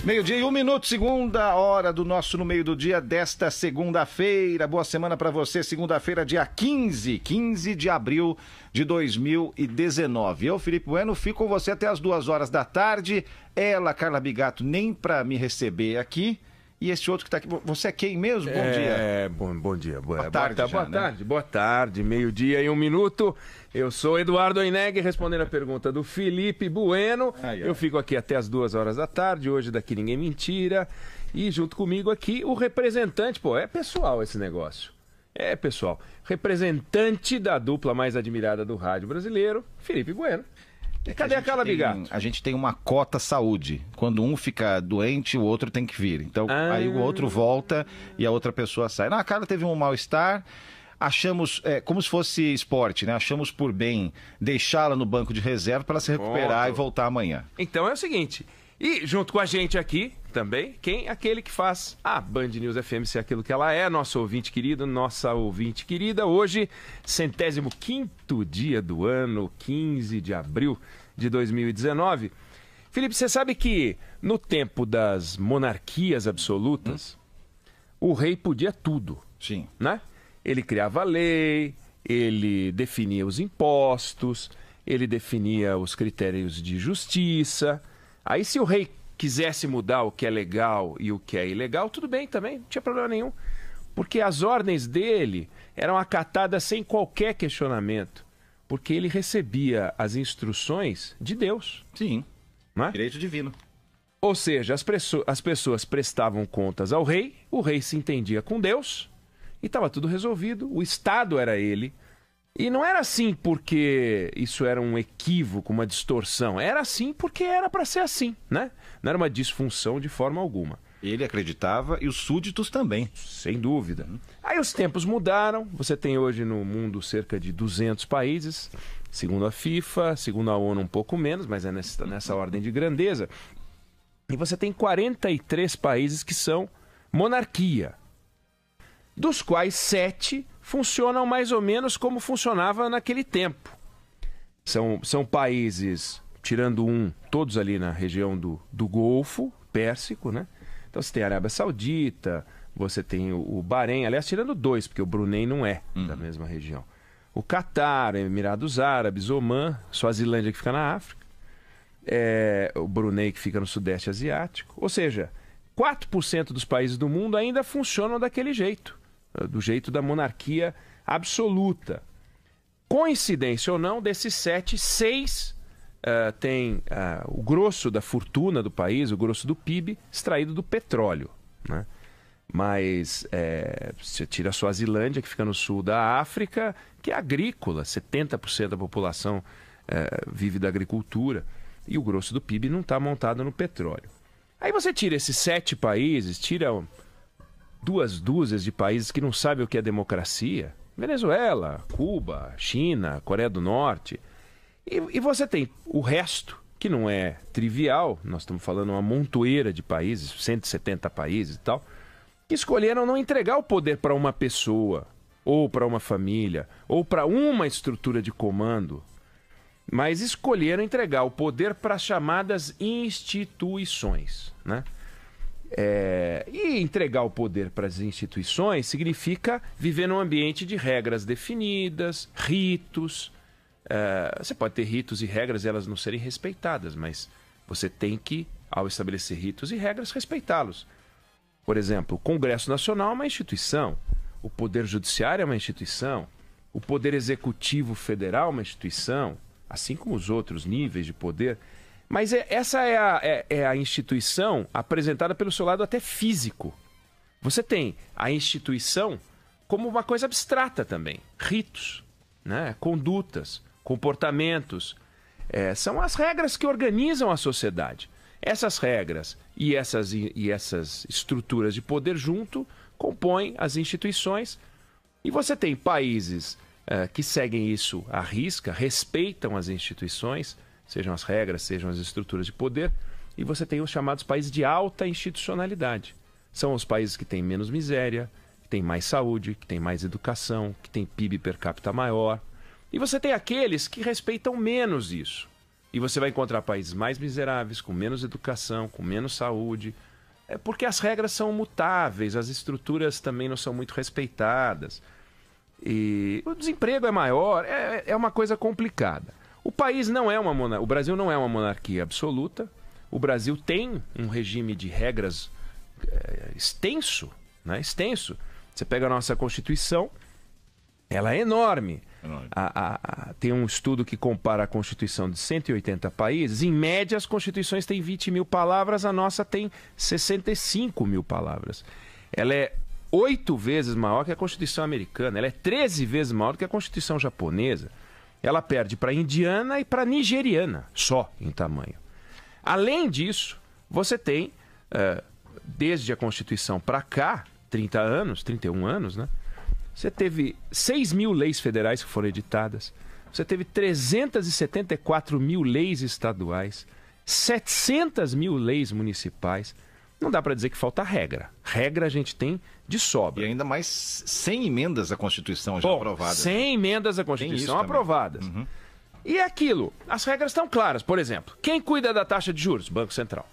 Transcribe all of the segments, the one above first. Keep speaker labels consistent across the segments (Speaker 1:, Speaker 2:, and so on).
Speaker 1: Meio-dia e 1 minuto, segunda hora do nosso No Meio do Dia desta segunda-feira. Boa semana para você, segunda-feira, dia 15 de abril de 2019. Eu, Felipe Bueno, fico com você até as 2 horas da tarde. Ela, Carla Bigato, nem para me receber aqui. E esse outro que tá aqui, você é quem mesmo? Bom dia.
Speaker 2: Bom dia.
Speaker 1: Boa tarde.
Speaker 2: Boa tarde, meio-dia e 1 minuto. Eu sou Eduardo Oineg, respondendo a pergunta do Felipe Bueno. Eu fico aqui até as 2 horas da tarde, hoje daqui ninguém mentira. E junto comigo aqui o representante, é pessoal esse negócio. É pessoal. Representante da dupla mais admirada do rádio brasileiro, Felipe Bueno. Cadê a Carla Bigato?
Speaker 1: A gente tem uma cota saúde. Quando um fica doente, o outro tem que vir. Então, aí o outro volta e a outra pessoa sai. Não, a Carla teve um mal-estar, achamos, como se fosse esporte, né? Achamos por bem deixá-la no banco de reserva para ela se recuperar e voltar amanhã.
Speaker 2: Então é o seguinte, e junto com a gente aqui também, aquele que faz a Band News FM ser aquilo que ela é, nosso ouvinte querido, nossa ouvinte querida. Hoje, 105º dia do ano, 15 de abril de 2019. Felipe, você sabe que no tempo das monarquias absolutas, o rei podia tudo.
Speaker 1: Sim.
Speaker 2: Né? Ele criava a lei, ele definia os impostos, ele definia os critérios de justiça. Aí se o rei quisesse mudar o que é legal e o que é ilegal, tudo bem também, não tinha problema nenhum. Porque as ordens dele eram acatadas sem qualquer questionamento. Porque ele recebia as instruções de Deus.
Speaker 1: Sim,
Speaker 2: não é?
Speaker 1: Direito divino.
Speaker 2: Ou seja, as pessoas prestavam contas ao rei, o rei se entendia com Deus e estava tudo resolvido, o Estado era ele. E não era assim porque isso era um equívoco, uma distorção. Era assim porque era para ser assim, né? Não era uma disfunção de forma alguma.
Speaker 1: Ele acreditava e os súditos também.
Speaker 2: Sem dúvida. Aí os tempos mudaram. Você tem hoje no mundo cerca de 200 países, segundo a FIFA, segundo a ONU um pouco menos, mas é nessa ordem de grandeza. E você tem 43 países que são monarquia, dos quais 7 funcionam mais ou menos como funcionava naquele tempo. São países, tirando todos ali na região do Golfo Pérsico, né? Então você tem a Arábia Saudita, você tem o Bahrein, aliás, tirando 2, porque o Brunei não é da mesma região. O Catar, Emirados Árabes, Omã, Suazilândia que fica na África, o Brunei que fica no Sudeste Asiático. Ou seja, 4% dos países do mundo ainda funcionam daquele jeito. Do jeito da monarquia absoluta. Coincidência ou não, desses 7, 6 têm o grosso da fortuna do país, o grosso do PIB, extraído do petróleo, né? Mas você tira a Suazilândia, que fica no sul da África, que é agrícola, 70% da população vive da agricultura, e o grosso do PIB não está montado no petróleo. Aí você tira esses 7 países, tira 2 dúzias de países que não sabem o que é democracia, Venezuela, Cuba, China, Coreia do Norte, e você tem o resto, que não é trivial, nós estamos falando uma montoeira de países, 170 países e tal, que escolheram não entregar o poder para uma pessoa, ou para uma família, ou para uma estrutura de comando, mas escolheram entregar o poder para as chamadas instituições, né? E entregar o poder para as instituições significa viver num ambiente de regras definidas, ritos. Você pode ter ritos e regras e elas não serem respeitadas, mas você tem que, ao estabelecer ritos e regras, respeitá-los. Por exemplo, o Congresso Nacional é uma instituição, o Poder Judiciário é uma instituição, o Poder Executivo Federal é uma instituição, assim como os outros níveis de poder. Mas essa é a instituição apresentada pelo seu lado até físico. Você tem a instituição como uma coisa abstrata também. Ritos, né? Condutas, comportamentos. São as regras que organizam a sociedade. Essas regras e essas estruturas de poder junto compõem as instituições. E você tem países que seguem isso à risca, respeitam as instituições, sejam as regras, sejam as estruturas de poder, e você tem os chamados países de alta institucionalidade. São os países que têm menos miséria, que têm mais saúde, que têm mais educação, que têm PIB per capita maior. E você tem aqueles que respeitam menos isso. E você vai encontrar países mais miseráveis, com menos educação, com menos saúde. É porque as regras são mutáveis, as estruturas também não são muito respeitadas. E o desemprego é maior, é uma coisa complicada. O país não é o Brasil não é uma monarquia absoluta. O Brasil tem um regime de regras extenso, né? Extenso. Você pega a nossa Constituição, ela é enorme. Tem um estudo que compara a Constituição de 180 países. Em média, as Constituições têm 20 mil palavras, a nossa tem 65 mil palavras. Ela é 8 vezes maior que a Constituição americana, ela é 13 vezes maior que a Constituição japonesa. Ela perde para a indiana e para a nigeriana, só em tamanho. Além disso, você tem, desde a Constituição para cá, 30 anos, 31 anos, né? Você teve 6 mil leis federais que foram editadas. Você teve 374 mil leis estaduais, 700 mil leis municipais. Não dá para dizer que falta regra. Regra a gente tem de sobra.
Speaker 1: E ainda mais 100 emendas à Constituição já aprovadas.
Speaker 2: 100 emendas à Constituição aprovadas.
Speaker 1: Uhum.
Speaker 2: E é aquilo, as regras estão claras. Por exemplo, quem cuida da taxa de juros? Banco Central.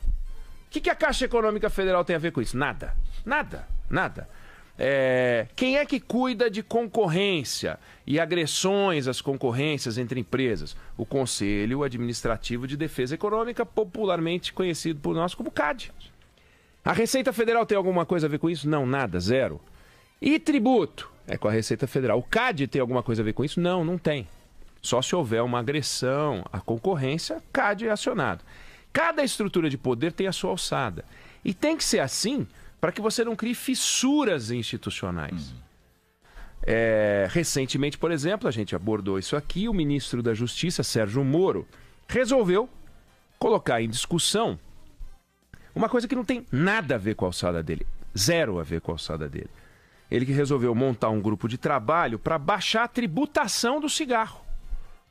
Speaker 2: O que a Caixa Econômica Federal tem a ver com isso? Nada. Nada. Nada. Quem é que cuida de concorrência e agressões às concorrências entre empresas? O Conselho Administrativo de Defesa Econômica, popularmente conhecido por nós como CAD. A Receita Federal tem alguma coisa a ver com isso? Não, nada, zero. E tributo? É com a Receita Federal. O CAD tem alguma coisa a ver com isso? Não, não tem. Só se houver uma agressão à concorrência, CAD é acionado. Cada estrutura de poder tem a sua alçada. E tem que ser assim para que você não crie fissuras institucionais. Recentemente, por exemplo, a gente abordou isso aqui, o ministro da Justiça, Sérgio Moro, resolveu colocar em discussão uma coisa que não tem nada a ver com a alçada dele, zero a ver com a alçada dele. Ele que resolveu montar um grupo de trabalho para baixar a tributação do cigarro.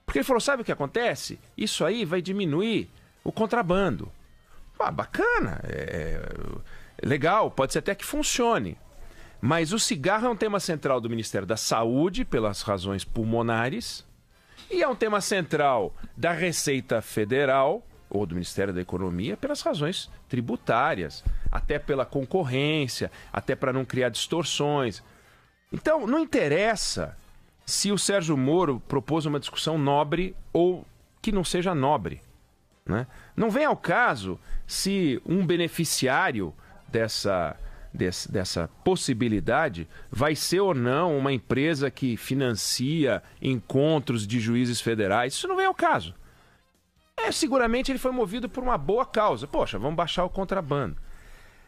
Speaker 2: Porque ele falou, sabe o que acontece? Isso aí vai diminuir o contrabando. Bacana, legal, pode ser até que funcione. Mas o cigarro é um tema central do Ministério da Saúde, pelas razões pulmonares, e é um tema central da Receita Federal, ou do Ministério da Economia, pelas razões tributárias, até pela concorrência, até para não criar distorções. Então, não interessa se o Sérgio Moro propôs uma discussão nobre ou que não seja nobre, né? Não vem ao caso se um beneficiário dessa possibilidade vai ser ou não uma empresa que financia encontros de juízes federais. Isso não vem ao caso. Seguramente ele foi movido por uma boa causa. Poxa, vamos baixar o contrabando.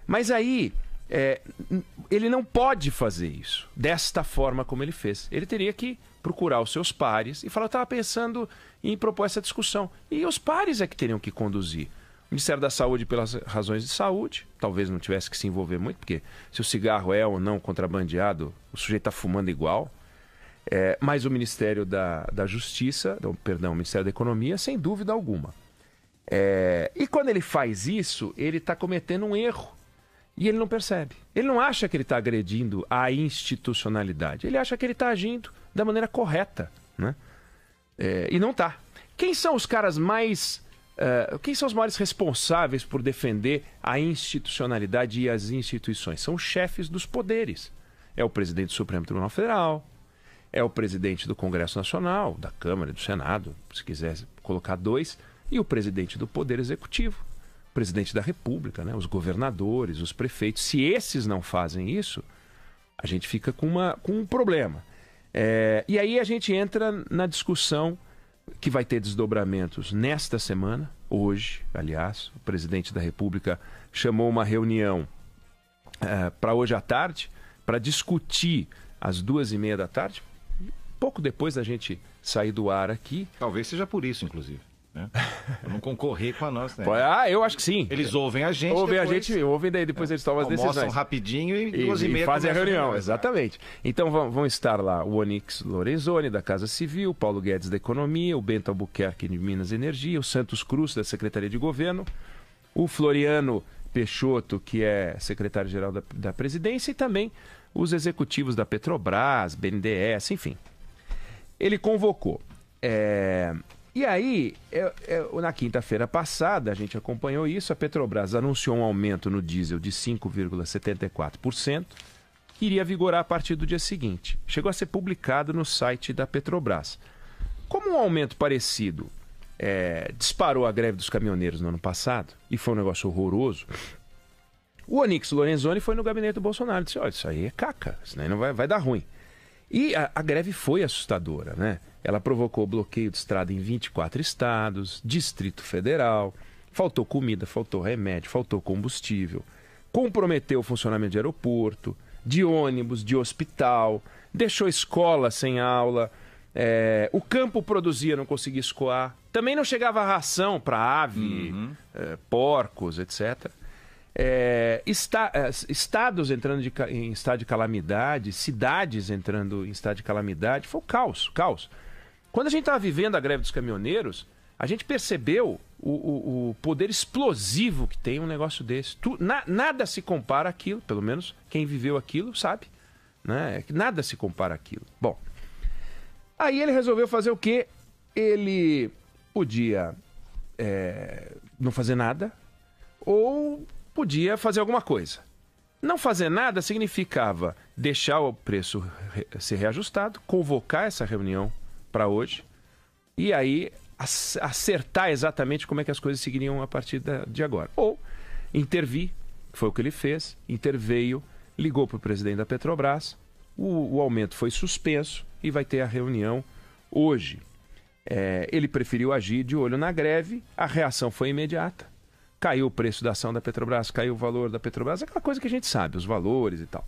Speaker 2: Mas aí, ele não pode fazer isso desta forma como ele fez. Ele teria que procurar os seus pares e falar, eu estava pensando em propor essa discussão. E os pares é que teriam que conduzir. O Ministério da Saúde pelas razões de saúde, talvez não tivesse que se envolver muito, porque se o cigarro é ou não contrabandeado, o sujeito está fumando igual. Mas o Ministério da Justiça, o Ministério da Economia, sem dúvida alguma. E quando ele faz isso, ele está cometendo um erro. E ele não percebe. Ele não acha que ele está agredindo a institucionalidade. Ele acha que ele está agindo da maneira correta, né? E não está. Quem são os caras mais... quem são os maiores responsáveis por defender a institucionalidade e as instituições? São os chefes dos poderes. É o presidente do Supremo Tribunal Federal, é o presidente do Congresso Nacional, da Câmara e do Senado, se quiser colocar dois, e o presidente do Poder Executivo, o presidente da República, né? Os governadores, os prefeitos. Se esses não fazem isso, a gente fica com um problema. E aí a gente entra na discussão que vai ter desdobramentos nesta semana, hoje, aliás, o presidente da República chamou uma reunião para hoje à tarde, para discutir às 2h30 da tarde, pouco depois da gente sair do ar aqui.
Speaker 1: Talvez seja por isso, inclusive. Né? Pra não concorrer com a nossa. Né?
Speaker 2: Eu acho que sim.
Speaker 1: Eles ouvem a gente.
Speaker 2: Ouvem daí depois eles tomam as decisões.
Speaker 1: Almoçam rapidinho e 2h30
Speaker 2: fazem a reunião. Exatamente. Então vão estar lá o Onyx Lorenzoni, da Casa Civil, o Paulo Guedes, da Economia, o Bento Albuquerque, de Minas e Energia, o Santos Cruz, da Secretaria de Governo, o Floriano Peixoto, que é secretário-geral da Presidência, e também os executivos da Petrobras, BNDES, enfim. Ele convocou E aí, na quinta-feira passada, a gente acompanhou isso, a Petrobras anunciou um aumento no diesel de 5,74%, que iria vigorar a partir do dia seguinte. Chegou a ser publicado no site da Petrobras. Como um aumento parecido disparou a greve dos caminhoneiros no ano passado, e foi um negócio horroroso, o Onyx Lorenzoni foi no gabinete do Bolsonaro e disse, olha, isso aí é caca, isso aí não vai dar ruim. E a greve foi assustadora, né? Ela provocou bloqueio de estrada em 24 estados, Distrito Federal, faltou comida, faltou remédio, faltou combustível, comprometeu o funcionamento de aeroporto, de ônibus, de hospital, deixou escola sem aula, o campo produzia, não conseguia escoar, também não chegava ração para ave, porcos, etc. Estados entrando em estado de calamidade, cidades entrando em estado de calamidade, foi o caos. Quando a gente estava vivendo a greve dos caminhoneiros, a gente percebeu o poder explosivo que tem um negócio desse. Nada se compara àquilo, pelo menos quem viveu aquilo sabe, né? Nada se compara àquilo. Bom, aí ele resolveu fazer o quê? Ele podia não fazer nada ou podia fazer alguma coisa. Não fazer nada significava deixar o preço ser reajustado, convocar essa reunião para hoje e aí acertar exatamente como é que as coisas seguiriam a partir de agora. Ou intervir, que foi o que ele fez, interveio, ligou para o presidente da Petrobras, o aumento foi suspenso e vai ter a reunião hoje. Ele preferiu agir de olho na greve, a reação foi imediata. Caiu o preço da ação da Petrobras, caiu o valor da Petrobras, aquela coisa que a gente sabe, os valores e tal.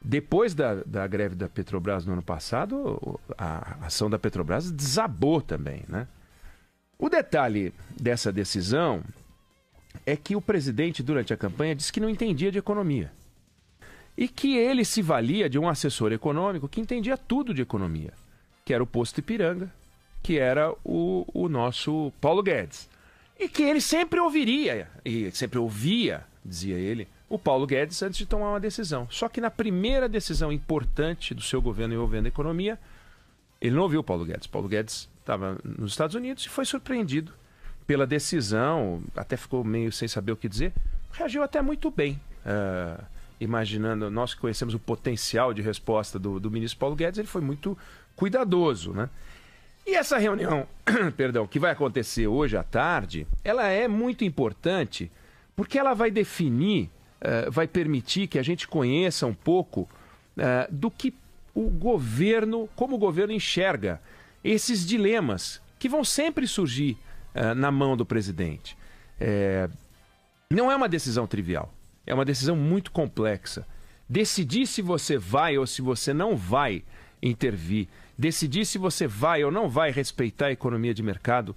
Speaker 2: Depois da greve da Petrobras no ano passado, a ação da Petrobras desabou também, né? O detalhe dessa decisão é que o presidente, durante a campanha, disse que não entendia de economia. E que ele se valia de um assessor econômico que entendia tudo de economia, que era o Posto Ipiranga, que era o nosso Paulo Guedes. E que ele sempre ouviria, e sempre ouvia, dizia ele, o Paulo Guedes antes de tomar uma decisão. Só que na primeira decisão importante do seu governo envolvendo a economia, ele não ouviu o Paulo Guedes. Paulo Guedes estava nos Estados Unidos e foi surpreendido pela decisão, até ficou meio sem saber o que dizer, reagiu até muito bem. Imaginando, nós que conhecemos o potencial de resposta do ministro Paulo Guedes, ele foi muito cuidadoso, né? E essa reunião, perdão, que vai acontecer hoje à tarde, ela é muito importante porque ela vai definir, vai permitir que a gente conheça um pouco do que o governo, como o governo enxerga esses dilemas que vão sempre surgir na mão do presidente. Não é uma decisão trivial, é uma decisão muito complexa. Decidir se você vai ou se você não vai intervir, decidir se você vai ou não vai respeitar a economia de mercado,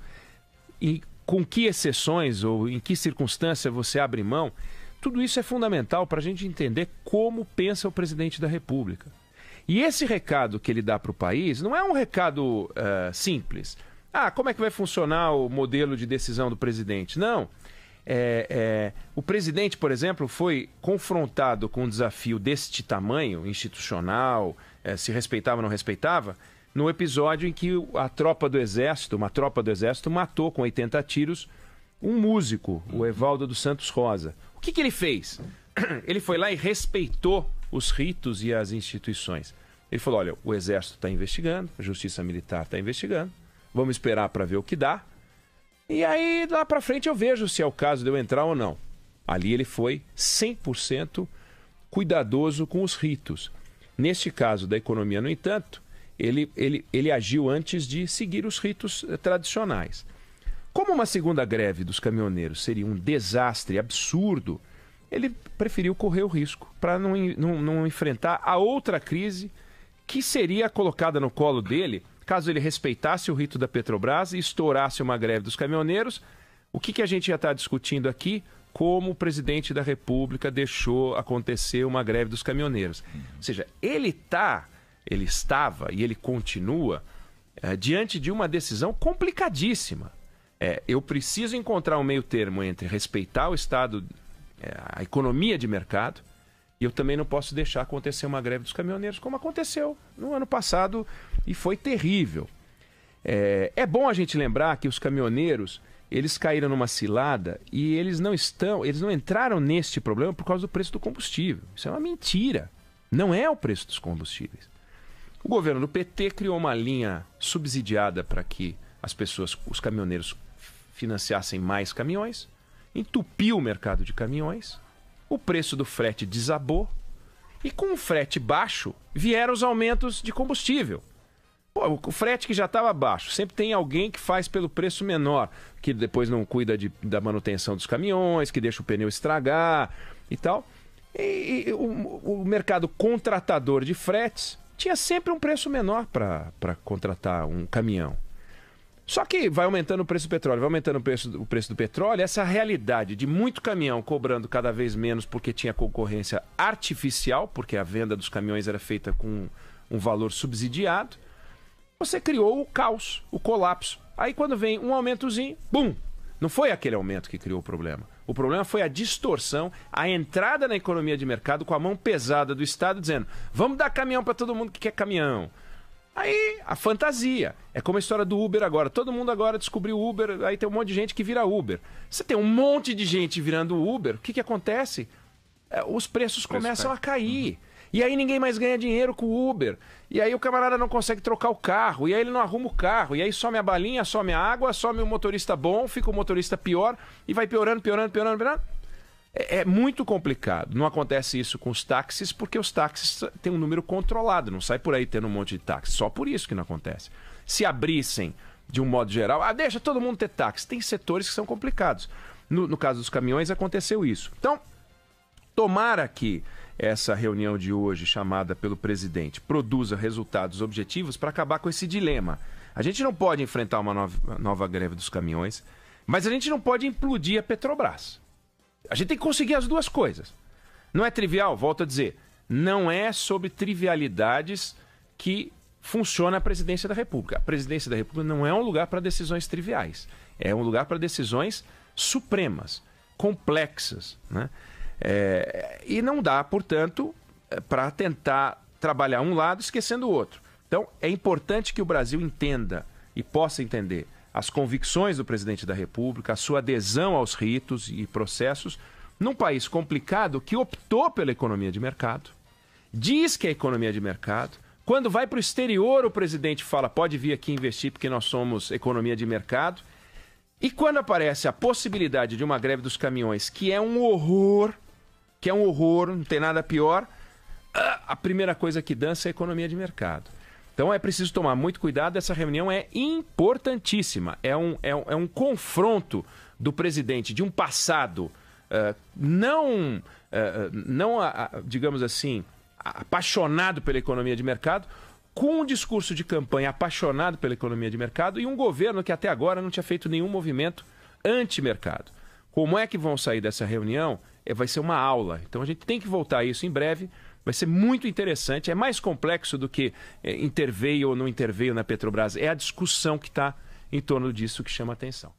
Speaker 2: e com que exceções ou em que circunstância você abre mão, tudo isso é fundamental para a gente entender como pensa o presidente da República. E esse recado que ele dá para o país não é um recado simples. Como é que vai funcionar o modelo de decisão do presidente? Não. O presidente, por exemplo, foi confrontado com um desafio deste tamanho, institucional, se respeitava ou não respeitava, no episódio em que uma tropa do Exército matou com 80 tiros um músico, o Evaldo dos Santos Rosa. O que ele fez? Ele foi lá e respeitou os ritos e as instituições. Ele falou, olha, o Exército está investigando, a Justiça Militar está investigando, vamos esperar para ver o que dá. E aí, lá para frente, eu vejo se é o caso de eu entrar ou não. Ali ele foi 100% cuidadoso com os ritos. Neste caso da economia, no entanto, ele agiu antes de seguir os ritos tradicionais. Como uma segunda greve dos caminhoneiros seria um desastre absurdo, ele preferiu correr o risco para não enfrentar a outra crise que seria colocada no colo dele caso ele respeitasse o rito da Petrobras e estourasse uma greve dos caminhoneiros. O que a gente já está discutindo aqui? Como o presidente da República deixou acontecer uma greve dos caminhoneiros. Ou seja, ele estava e ele continua diante de uma decisão complicadíssima. Eu preciso encontrar um meio termo entre respeitar o Estado, a economia de mercado, e eu também não posso deixar acontecer uma greve dos caminhoneiros, como aconteceu no ano passado, e foi terrível. É bom a gente lembrar que os caminhoneiros, eles caíram numa cilada e eles não entraram neste problema por causa do preço do combustível. Isso é uma mentira. Não é o preço dos combustíveis. O governo do PT criou uma linha subsidiada para que os caminhoneiros financiassem mais caminhões, entupiu o mercado de caminhões, o preço do frete desabou e com o frete baixo vieram os aumentos de combustível. Pô, o frete que já estava baixo, sempre tem alguém que faz pelo preço menor, que depois não cuida da manutenção dos caminhões, que deixa o pneu estragar e tal. E o mercado contratador de fretes tinha sempre um preço menor para contratar um caminhão. Só que vai aumentando o preço do petróleo, vai aumentando o preço do petróleo, essa realidade de muito caminhão cobrando cada vez menos porque tinha concorrência artificial, porque a venda dos caminhões era feita com um valor subsidiado, você criou o caos, o colapso. Aí quando vem um aumentozinho, bum! Não foi aquele aumento que criou o problema. O problema foi a distorção, a entrada na economia de mercado com a mão pesada do Estado dizendo: vamos dar caminhão para todo mundo que quer caminhão. Aí, a fantasia. É como a história do Uber agora. Todo mundo agora descobriu o Uber, aí tem um monte de gente que vira Uber. Você tem um monte de gente virando Uber, o que acontece? Os preços começam a cair. E aí ninguém mais ganha dinheiro com o Uber. E aí o camarada não consegue trocar o carro. E aí ele não arruma o carro. E aí some a balinha, some a água, some o motorista bom, fica o motorista pior. E vai piorando. É muito complicado. Não acontece isso com os táxis, porque os táxis têm um número controlado. Não sai por aí tendo um monte de táxi. Só por isso que não acontece. Se abrissem de um modo geral, deixa todo mundo ter táxi. Tem setores que são complicados. No caso dos caminhões, aconteceu isso. Então, tomara que essa reunião de hoje, chamada pelo presidente, produza resultados objetivos para acabar com esse dilema. A gente não pode enfrentar uma nova greve dos caminhões, mas a gente não pode implodir a Petrobras. A gente tem que conseguir as duas coisas. Não é trivial, volto a dizer, não é sobre trivialidades que funciona a presidência da República. A presidência da República não é um lugar para decisões triviais. É um lugar para decisões supremas, complexas, né? E não dá, portanto, para tentar trabalhar um lado esquecendo o outro. Então, é importante que o Brasil entenda e possa entender as convicções do presidente da República, a sua adesão aos ritos e processos, num país complicado que optou pela economia de mercado, diz que é economia de mercado. Quando vai para o exterior, o presidente fala: pode vir aqui investir porque nós somos economia de mercado. E quando aparece a possibilidade de uma greve dos caminhões, que é um horror, não tem nada pior, a primeira coisa que dança é a economia de mercado. Então é preciso tomar muito cuidado, essa reunião é importantíssima, é um confronto do presidente de um passado digamos assim, apaixonado pela economia de mercado, com um discurso de campanha apaixonado pela economia de mercado e um governo que até agora não tinha feito nenhum movimento anti-mercado. Como é que vão sair dessa reunião? Vai ser uma aula. Então a gente tem que voltar a isso em breve. Vai ser muito interessante. É mais complexo do que interveio ou não interveio na Petrobras. É a discussão que está em torno disso que chama a atenção.